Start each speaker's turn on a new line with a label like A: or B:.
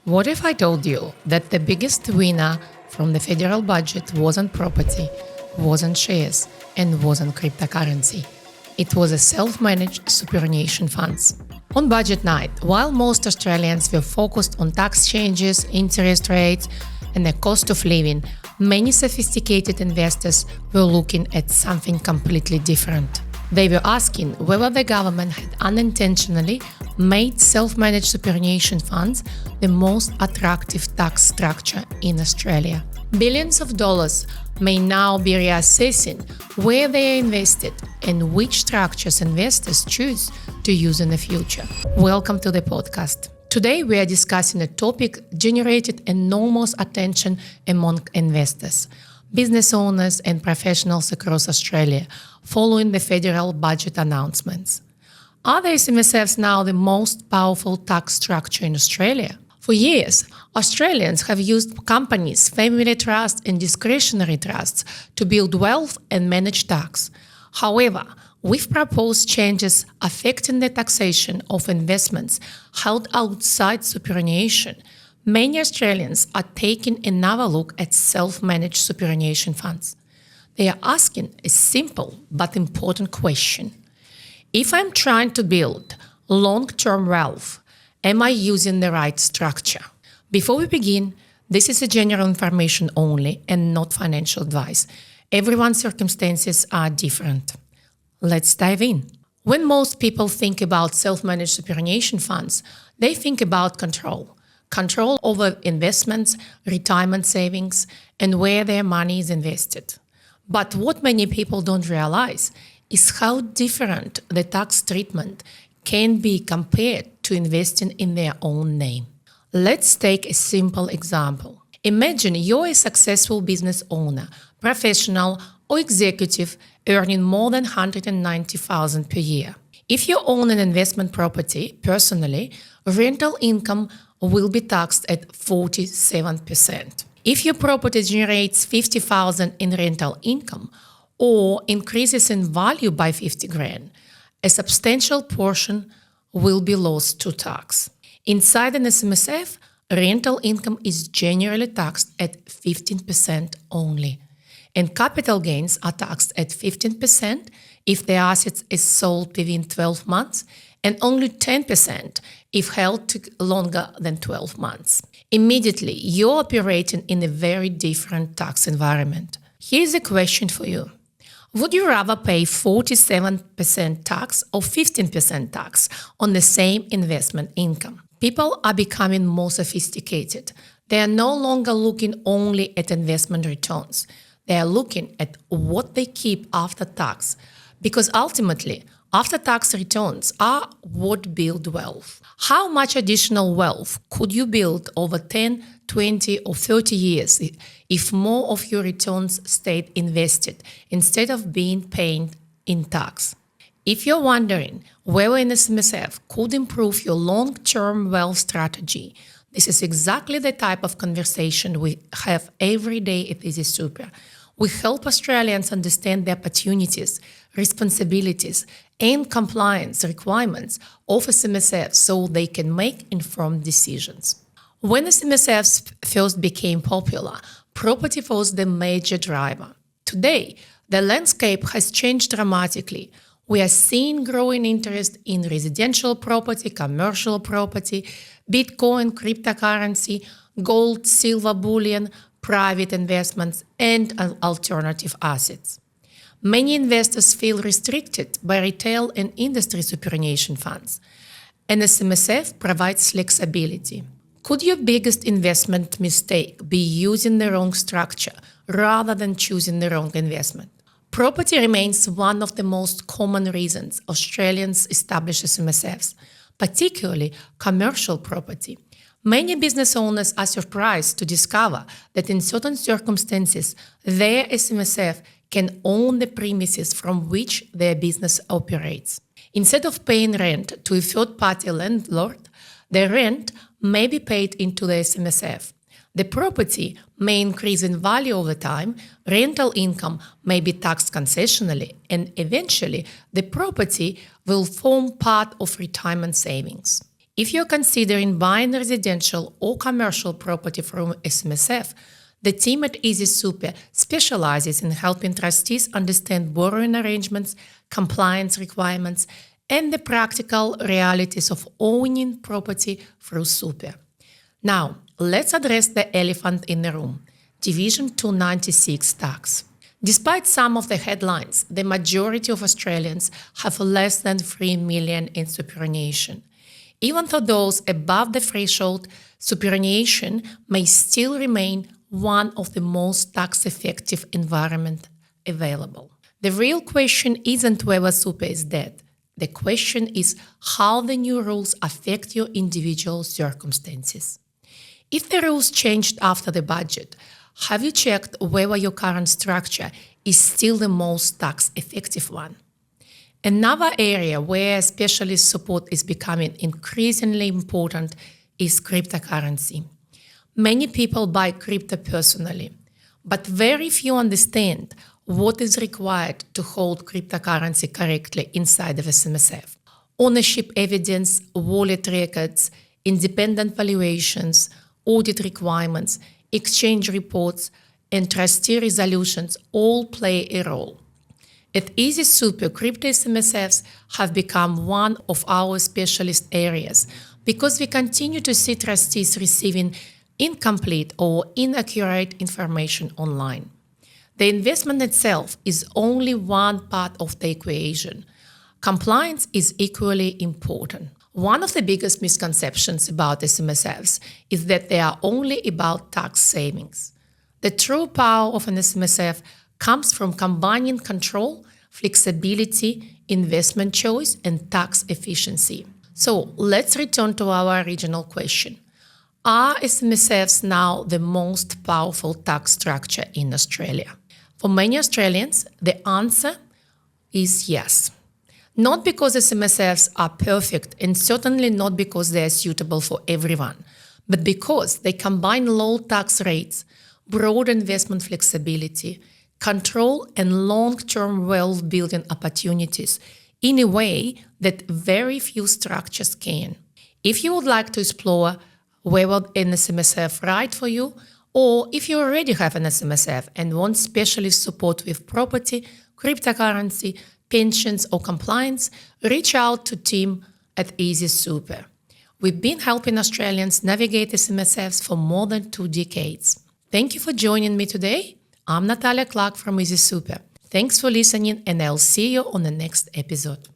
A: What if I told you that the biggest winner from the federal budget wasn't property, wasn't shares, and wasn't cryptocurrency? It was a self-managed superannuation funds. On budget night, while most Australians were focused on tax changes, interest rates, and the cost of living, many sophisticated investors were looking at something completely different. They were asking whether the government had unintentionally made self-managed superannuation funds the most attractive tax structure in Australia. Billions of dollars may now be reassessing where they are invested and which structures investors choose to use in the future. Welcome to the podcast. Today we are discussing a topic generated enormous attention among investors, business owners and professionals across Australia following the federal budget announcements. Are the SMSFs now the most powerful tax structure in Australia? For years, Australians have used companies, family trusts and discretionary trusts to build wealth and manage tax. However, with proposed changes affecting the taxation of investments held outside superannuation, many Australians are taking another look at self-managed superannuation funds. They are asking a simple but important question. If I'm trying to build long-term wealth, am I using the right structure? Before we begin, this is a general information only and not financial advice. Everyone's circumstances are different. Let's dive in. When most people think about self-managed superannuation funds, they think about control. Control over investments, retirement savings, and where their money is invested. But what many people don't realize is how different the tax treatment can be compared to investing in their own name. Let's take a simple example. Imagine you're a successful business owner, professional or executive earning more than $190,000 per year. If you own an investment property personally, rental income will be taxed at 47%. If your property generates $50,000 in rental income or increases in value by $50,000, a substantial portion will be lost to tax. Inside an SMSF, rental income is generally taxed at 15% only, and capital gains are taxed at 15% if the asset is sold within 12 months and only 10% if held longer than 12 months. Immediately, you're operating in a very different tax environment. Here's a question for you. Would you rather pay 47% tax or 15% tax on the same investment income? People are becoming more sophisticated. They are no longer looking only at investment returns. They are looking at what they keep after tax, because ultimately, after-tax returns are what build wealth. How much additional wealth could you build over 10, 20, or 30 years if more of your returns stayed invested instead of being paid in tax? If you're wondering whether an SMSF could improve your long-term wealth strategy, this is exactly the type of conversation we have every day at Easy Super. We help Australians understand the opportunities, responsibilities, and compliance requirements of SMSFs so they can make informed decisions. When SMSFs first became popular, property was the major driver. Today, the landscape has changed dramatically. We are seeing growing interest in residential property, commercial property, Bitcoin, cryptocurrency, gold, silver bullion, private investments, and alternative assets. Many investors feel restricted by retail and industry superannuation funds, and SMSF provides flexibility. Could your biggest investment mistake be using the wrong structure rather than choosing the wrong investment? Property remains one of the most common reasons Australians establish SMSFs, particularly commercial property. Many business owners are surprised to discover that in certain circumstances, their SMSF can own the premises from which their business operates. Instead of paying rent to a third-party landlord, the rent may be paid into the SMSF. The property may increase in value over time, rental income may be taxed concessionally, and eventually the property will form part of retirement savings. If you're considering buying residential or commercial property from SMSF, the team at Easy Super specializes in helping trustees understand borrowing arrangements, compliance requirements, and the practical realities of owning property through Super. Now, let's address the elephant in the room, Division 296 tax. Despite some of the headlines, the majority of Australians have less than 3 million in superannuation. Even though those above the threshold, superannuation may still remain one of the most tax-effective environments available. The real question isn't whether super is dead. The question is how the new rules affect your individual circumstances. If the rules changed after the budget, have you checked whether your current structure is still the most tax-effective one? Another area where specialist support is becoming increasingly important is cryptocurrency. Many people buy crypto personally, but very few understand what is required to hold cryptocurrency correctly inside of SMSF. Ownership evidence, wallet records, independent valuations, audit requirements, exchange reports, and trustee resolutions all play a role. At Easy Super, crypto SMSFs have become one of our specialist areas because we continue to see trustees receiving incomplete or inaccurate information online. The investment itself is only one part of the equation. Compliance is equally important. One of the biggest misconceptions about SMSFs is that they are only about tax savings. The true power of an SMSF comes from combining control, flexibility, investment choice, and tax efficiency. So let's return to our original question. Are SMSFs now the most powerful tax structure in Australia? For many Australians, the answer is yes. Not because SMSFs are perfect and certainly not because they are suitable for everyone, but because they combine low tax rates, broad investment flexibility, control and long-term wealth building opportunities in a way that very few structures can. If you would like to explore whether an SMSF right for you, or if you already have an SMSF and want specialist support with property, cryptocurrency, pensions or compliance, reach out to team at Easy Super. We've been helping Australians navigate SMSFs for more than 2 decades. Thank you for joining me today. I'm Natalia Clark from Easy Super. Thanks for listening, and I'll see you on the next episode.